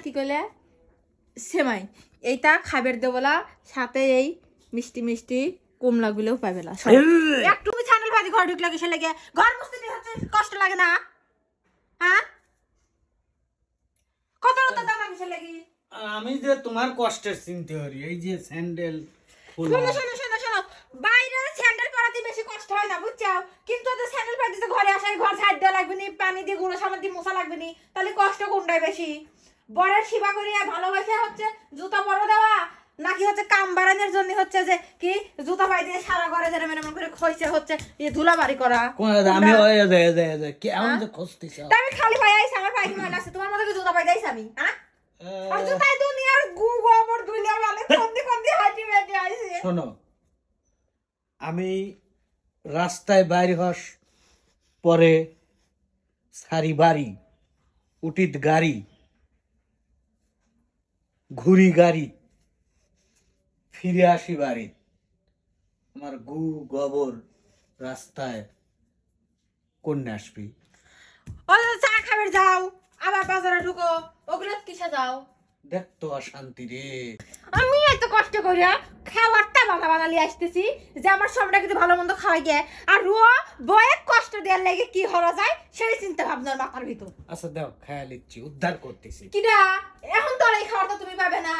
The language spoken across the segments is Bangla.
কি কইলে সেমাই এইটা খাবার দেবলা সাথে এই মিষ্টি মিষ্টি কমলা গুলোও পাবেলা একটু ছানাল ভাজি ঘর ঢুকলে কিসে লাগে ঘর মুছতে হচ্ছে কষ্ট লাগে না হ্যাঁ কত কত দাম কিসে লাগে আমি যে তোমার কষ্টের চিন্তা করি এই যে স্যান্ডেল শোনো শোনো শোনো শোনো বাইরে স্যান্ডেল পরাতে বেশি কষ্ট হয় না বুঝছো কিন্তু তো স্যান্ডেল পরাতে ঘরে আসাই ঘর ছাড় দেওয়া লাগবে নি পানি দিয়ে গুঁড়ো সাবান দিয়ে মোছা লাগবে নি তাহলে কষ্ট কোনটাই বেশি বরের সেবা করিয়া ভালোবাসা হচ্ছে জুতা পরা দেওয়া নাকি হচ্ছে কাম বাড়ানোর জন্য হচ্ছে যে কি জুতা পাই দিয়ে সারা ঘরে যেন এমন করে খইছে হচ্ছে এই ধুলাবাড়ি করা আমি কেমন যে খুঁজতেছ আমি খালি পাই আইছি আমার পাই ময়লা আছে তোমার মতো কি জুতা পাই দিয়েছি আমি হ্যাঁ আর জুতাই দুনিয়ার গু গোবর ধুইলে মানে কোনদি কোনদি হাঁটি বেঁধে আইছে শোনো আমি রাস্তায় বাইরে হস পরে সারি বাড়ি উঠিত গাড়ি ঘুরি গাড়ি ফিরে আসি বাড়ি আমার গু গোবর রাস্তায় কোন আসবি ও চা খাবে যাও আবার বাজারে ঢুকো ওগুলো কিসে যাও দেখ তো অশান্তি রে আমি এত কষ্ট করিয়া খাবারটা বানালি আসতেছি যে আমার সবটা কিন্তু ভালো মন্দ খাওয়াই গে আর রুয়া বয়ে কষ্ট দেওয়ার লাগে কি হরা যায় সেই চিন্তা ভাবনার মাথার ভিতর আচ্ছা দাও খেয়াল ইচ্ছি উদ্ধার করতেছি কিটা এখন তো এই খাবারটা তুমি পাবে না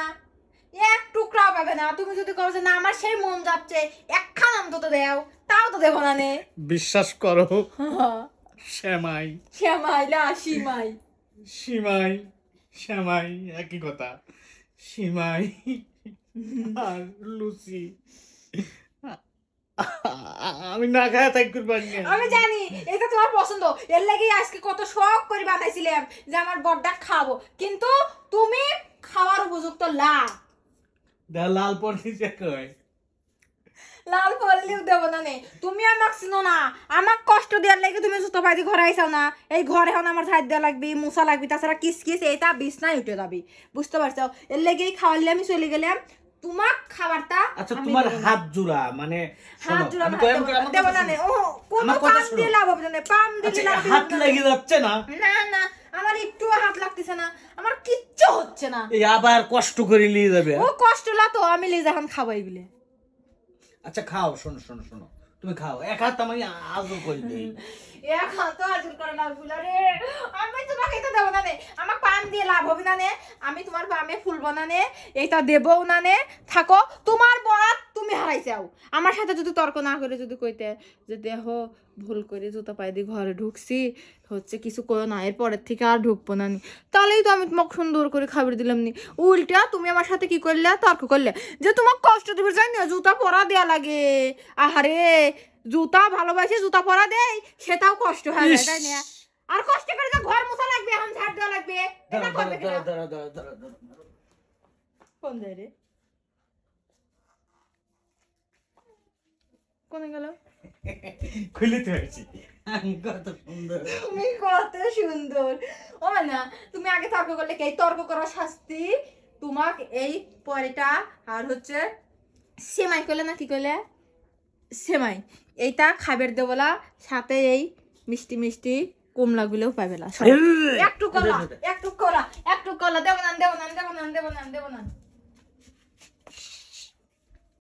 এক টুকরাও পাবে না তুমি যদি কও যে না আমার সেই মন যাচ্ছে একখান অন্তত দেও তাও তো দেব না নে বিশ্বাস করো শ্যামাই শ্যামাই না সিমাই সিমাই শ্যামাই একই কথা সিমাই আর লুচি আমি না খায় থাকতে পারি না আমি জানি এটা তোমার পছন্দ এর লাগি আজকে কত শখ করে বানাইছিলাম যে আমার বড়টা খাবো কিন্তু তুমি খাওয়ার উপযুক্ত লাল পড়ছে কই লাল পড়লেও দেবো না নে তুমি আমাকে চিনো না আমাকে কষ্ট দেওয়ার লাগে তুমি জুতো পাইদি ঘরে আইসাও না এই ঘরে এখন আমার ঝাড় দেওয়া লাগবে মুছা লাগবে তাছাড়া কিস কিস এটা বিছনায় উঠে যাবি বুঝতে পারছো এর লেগে খাওয়ালে আমি চলে গেলাম তোমার খাবারটা আচ্ছা তোমার হাত জোড়া মানে হাত জোড়া দেব না নে ও কোন পাম দিয়ে লাভ হবে না পাম দিলে লাভ হাত লেগে যাচ্ছে না না না আমার একটু হাত লাগতেছে না আমার কিচ্ছু হচ্ছে না এই আবার কষ্ট করে নিয়ে যাবে ও কষ্ট লা তো আমি লে যখন খাবাই বলে আচ্ছা খাও শোনো শোনো শোনো তুমি খাও এক হাত আমি আজল করে দেই এক হাত আজল করে লাগবে রে আমি তোমাকে এটা দেব না নে আমার পান দিয়ে লাভ হবে না নে আমি তোমার পামে ফুল বানানে এটা দেবও না নে থাকো তোমার বরাত তুমি হারাইছাও আমার সাথে যদি তর্ক না করে যদি কইতে যে দেহ ভুল করে জুতা পাই দিয়ে ঘরে ঢুকছি হচ্ছে কিছু করো না এর পরের থেকে আর ঢুকবো না নি তাহলেই তো আমি তোমাকে সুন্দর করে খাবার দিলাম নি উল্টা তুমি আমার সাথে কি করলে তর্ক করলে যে তোমাকে কষ্ট দিবে জানি না জুতা পরা দেয়া লাগে আহারে জুতা ভালোবাসে জুতা পরা দেয় সেটাও কষ্ট হয় না তাই না আর কষ্ট করে তো ঘর মোছা লাগবে এখন ঝাড় দেওয়া লাগবে এটা করবে কিনা কোন যায় রে কোনে গেল খুলিতে হয়েছি কত সুন্দর তুমি কত সুন্দর ও না তুমি আগে তর্ক করলে কি তর্ক করার শাস্তি তোমাকে এই পরেটা আর হচ্ছে সেমাই করলে না কি করলে সেমাই এইটা খাবার দেবলা সাথে এই মিষ্টি মিষ্টি কমলা গুলোও পাবেলা একটু কলা একটু কলা একটু কলা দেব না দেব না দেব না দেব না দেব না